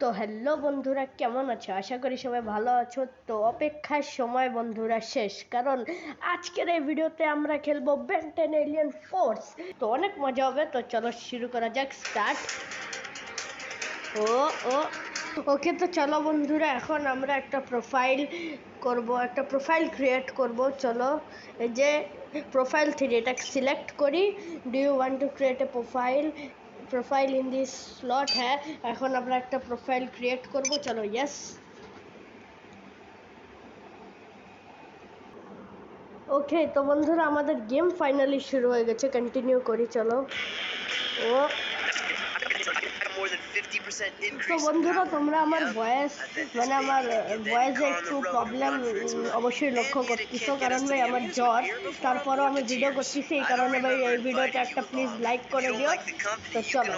তো হ্যালো বন্ধুরা, কেমন আছো? আশা করি সবাই ভালো আছো। তো অপেক্ষার সময় বন্ধুরা শেষ, কারণ আজকের এই ভিডিওতে আমরা খেলবো বেন 10 এলিয়েন ফোর্স। তো অনেক মজা হবে। তো চলো শুরু করা যাক। স্টার্ট। ও ও ওকে, তো চলো বন্ধুরা, এখন আমরা একটা প্রোফাইল করব, একটা প্রোফাইল ক্রিয়েট করব। চলো এই যে প্রোফাইল 3 এটা সিলেক্ট করি। Do you want to create a profile in this slot? হ্যাঁ, এখন আমরা একটা প্রোফাইল ক্রিয়েট করব। চলো ইয়েস। ওকে, তো বন্ধুরা আমাদের গেম ফাইনালি শুরু হয়ে গেছে। কন্টিনিউ করি, চলো। ও তো বন্ধুরা, তোমরা আমার ভয়েস আমার ভয়েসে একটু প্রবলেম অবশ্যই লক্ষ্য করতেছো, কারণ ভাই আমার জ্বর। তারপরও আমি ভিডিও করতেছি, এই কারণে ভাই এই ভিডিওটা একটা প্লিজ লাইক করে দিও। তো চলো।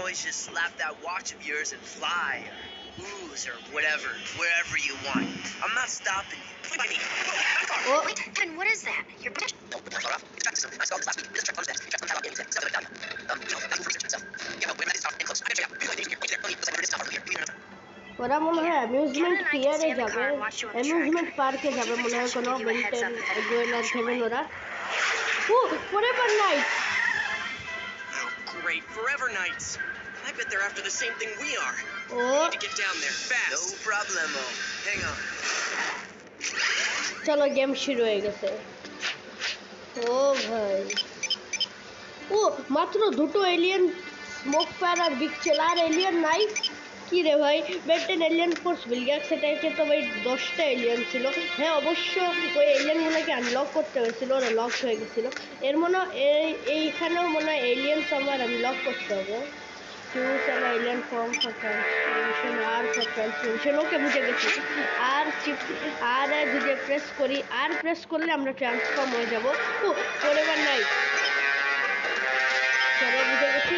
Or whatever, wherever you want. I'm not stopping you. Oh. Wait, Kevin, what is that? Your ওরা মনে হয় অ্যামিউজমেন্ট পিয়ারে যাবে, অ্যামিউজমেন্ট পার্কে যাবে মনে হয়, কোনো বেন্টেন গোয়েলার খেবেন ওরা। ও forever knight. Oh, great, Forever Nights. I bet they're after the same thing we are. Oh. We need to get down there fast. No problemo. Hang on. চলো, গেম শুরু হয়ে গেছে। ও ভাই, ও মাত্র দুটো এলিয়েন স্মোক ফায়ার আর big চেল, আর alien নাই। কি রে ভাই, বেটেন এলিয়েন ফোর্স বিলগ্যাক্স এটাকে তো ভাই 10টা এলিয়েন ছিল। হ্যাঁ অবশ্য ওই এলিয়েনগুলোকে আনলক করতে হয়েছিল, ওরা লক হয়ে গেছিলো। এর মনে এইখানেও মনে হয় এলিয়েন্স আমার আনলক করতে হবে। Choose an alien form for transformation, আর ফর ট্রান্সফরমেশন। ওকে, বুঝে গেছি। আর যদি প্রেস করি, আর প্রেস করলে আমরা ট্রান্সফর্ম হয়ে যাবো। ও ফরএভার নাইট। চলো, বুঝে গেছি।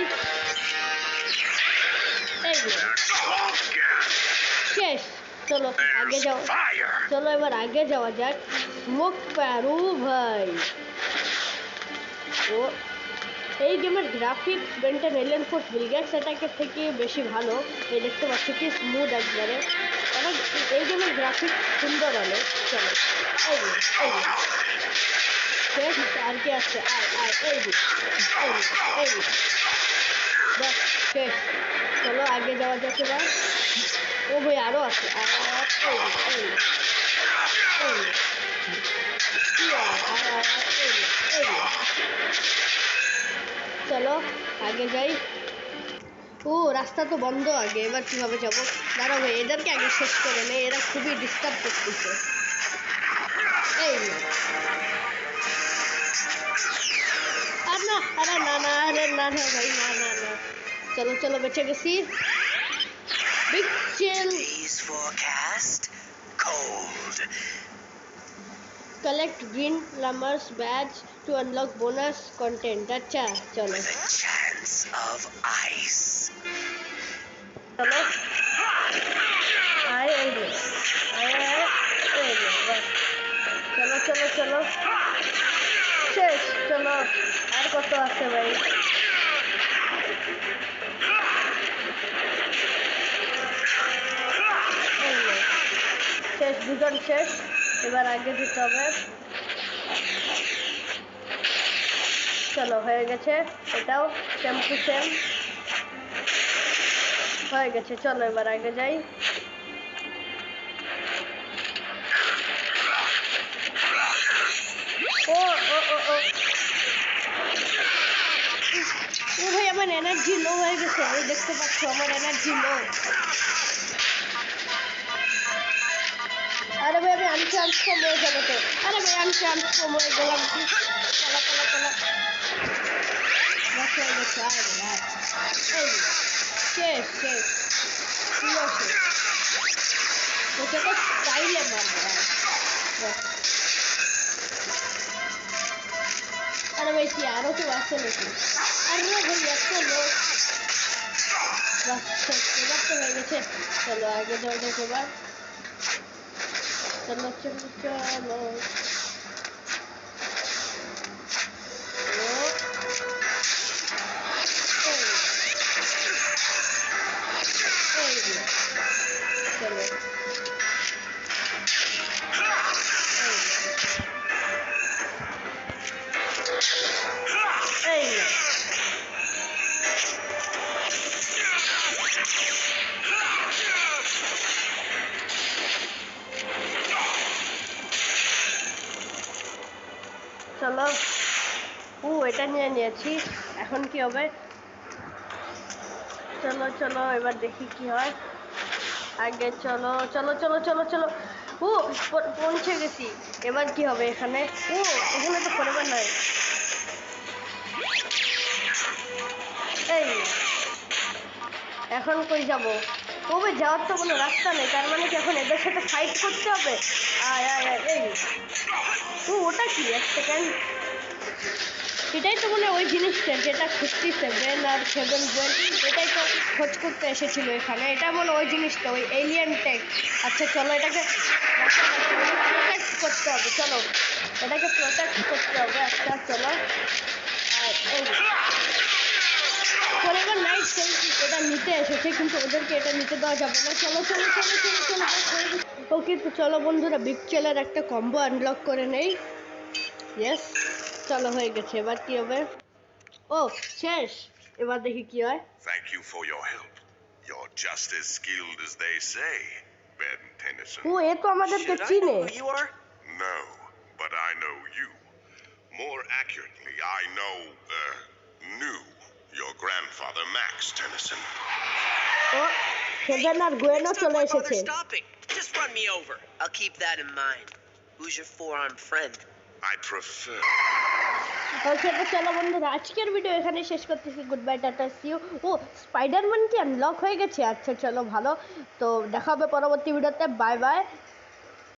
শেষ। চলো আগে যাও, চলো এবার আগে যাওয়া যাক। স্মোক ফায়ার, ও ভাই, ও এই গেমের গ্রাফিক্স বেন্টেন এলিয়েন ফোর্স বিলগ্যাক্স অ্যাটাকের থেকে বেশি ভালো। এই দেখতে পাচ্ছ কি স্মুথ একবারে, অনেক এই গেমের গ্রাফিক্স সুন্দর অনেক। চলো শেষ। আর কি আছে? শেষ। চলো আগে যাওয়া যাক এবার। ও ভাই আরো আছে। চলো আগে যাই। ও রাস্তা তো বন্ধ আগে, এবার কিভাবে যাবো? দাঁড়াও ভাই, এদেরকে আগে শেষ করে নেই, এরা খুবই ডিস্টার্ব করতেছে। আর না, আরে না না, আরে না না ভাই, না না না। চলো চলো, বেঁচে গেছি। বিগ চেল। Collect green plumbers badge to unlock bonus content. अच्छा चलो। With a chance of ice. चलो आए चलो चलो चलो শেষ। চলো আর কত আছে ভাই? শেষ, দুজন শেষ। এবার আগে যেতে হবে। চলো হয়ে গেছে, এটাও সেম টু সেম হয়ে গেছে। চলো এবার আগে যাই। ও ও ও ও ও ভাই, আমার এনার্জি লো হয়ে গেছে। আমি দেখতে পাচ্ছ আমার এনার্জি লো। আরে ভাই, আমি আনট্রান্সফর্ম হয়ে যাবো তো। আরে ভাই, আনট্রান্সফর্ম হয়ে গেলাম। চলা চলা চলা, হয়ে গেছে। শেষ শেষ, পুরো শেষ। ওকে তো স্টাইলে মারবো। আরে ভাই, কি আরো কেউ আছে নাকি? আরে ভাই, এত লোক। এবার তো হয়ে গেছে। চলো আগে যাওয়া যাক এবার। চলো চলো চলো। চলো এটা নিয়ে নিয়েছি, এখন কি হবে? চলো চলো এবার দেখি কি হয়। আগে চলো চলো চলো চলো চলো। পৌঁছে গেছি। এবার কি হবে এখানে? এখানে তো ফরএভার নাই। এই এখন কই যাব? যাওয়ার তো কোনো রাস্তা নেই, তার মানে কি এখন এদের সাথে ফাইট করতে হবে? আয় আয় আয় এই ওটা কি? এক সেকেন্ড, এটাই তো মনে হয় ওই জিনিসটা যেটা খুঁজতেছে ব্রেন আর সেভেন ব্রেন, এটাই তো খোঁজ করতে এসেছিল এখানে। এটা মনে ওই জিনিসটা, ওই এলিয়েন টেক। আচ্ছা চলো এটাকে প্রোটেক্ট করতে হবে, চলো এটাকে প্রোটেক্ট করতে হবে। আচ্ছা চলো ফরএভার নাইট এটা নিতে এসেছে, কিন্তু ওদেরকে এটা নিতে দেওয়া যাবে না। চলো চলো চলো চলো চলো। ওকে তো চলো বন্ধুরা, বিগ চেলার একটা কম্বো আনলক করে নেই। ইয়েস, চলো হয়ে গেছে। এবার কি হবে? শেষ। এবার দেখি কি হয়। Thank you for your help. You're just as skilled as they say, Ben Tennyson. এ তো আমাদেরকে Should I চিনে। know who you are? No, but I know you. More accurately, I knew your grandfather, Max Tennyson. Seven আর গোয়েনও Next time, চলে why bother এসেছে। stopping? Just run me over. I'll keep that in mind. Who's your four-armed friend? I prefer. Okay তো চলো বন্ধুরা, আজকের video এখানে শেষ করতেছি। Good bye, tata, see you. Spiderman কি আনলক হয়ে গেছে? আচ্ছা চলো ভালো, তো দেখা হবে পরবর্তী ভিডিওতে। Bye bye.